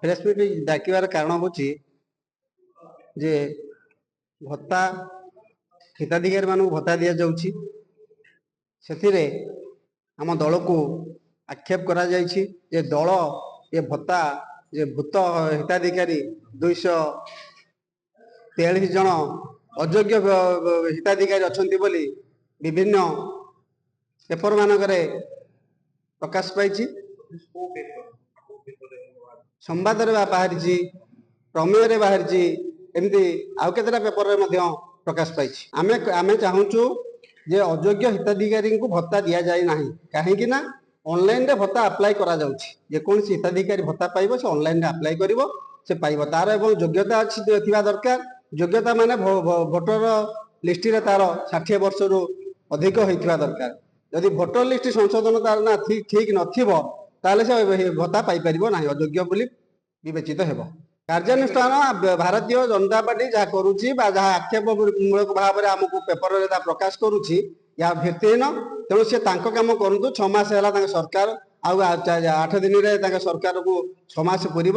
Press meet डाकिबार कारण होची जे भत्ता हिताधिकारी मानू भत्ता दिया जाउची सेथिरे आम दल को आक्षेप करा जाइछि जे दल ये भत्ता जे भूत हिताधिकारी 243 जन अयोग्य हिताधिकारी अछंती बोली विभिन्न पेपर मानकरे प्रकाश पाइछि संवाद बाहरी प्रमेय बाहरी एमती आउ केतटा पेपर प्रकाश पाई आमे चाहूँ जे अयोग्य हिताधिकारी को भत्ता दि जाए ना कहीं ऑनलाइन रे भत्ता अप्लाई करा जाउछि जेकोसी हिताधिकारी भत्ता पाइब से ऑनलाइन रे अप्लाई करिवो से पाइब तार एवं योग्यता अच्छी थिबा दरकार योग्यता माने भोटर लिस्ट रे तार 60 वर्ष रु अधिक होइथिबा दरकार यदि भोटर लिस्ट संशोधन तार ना ठीक नथिबो ताले से भत्ता पाई परिबो नाही अयोग्य बोली विवेचित हेबो कार्यानुष्ठान भारतीय जनता पार्टी जहाँ करुच्ची जहाँ आक्षेप मूलक भाव में आमको पेपर रे प्रकाश करुच्ची या भित्तिहीन तेणु सी काम करूँ 6 मास है सरकार आउ 8 दिन में सरकार को 6 मास पूर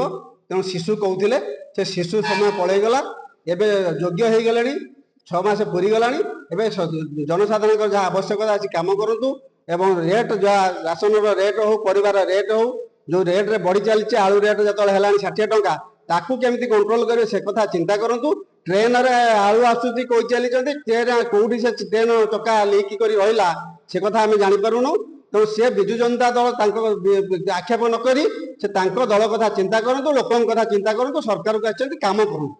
तेणु शिशु कहते से शिशु समय पलैगला एवं योग्य हो गले 6 मास पूरी गला जनसाधारण जहाँ आवश्यकता अच्छी कम करूँ एवं रेट जहाँ राशन रेट हो परिवार रेट हो जो रेट रे बढ़ी चलती आलू रेट जो है 60 टंका ताकू केमती कंट्रोल करेंगे से कथा चिंता करूँ ट्रेन रे आलू आसूची कही चली ट्रेन कौटी से ट्रेन चक्का लीक कर रहा से कथा आम जापारूँ तो सी विजु जनता दल आक्षेप नक दल कथा चिंता करूँ लोक कथा चिंता करूँ सरकार को काम करूँ।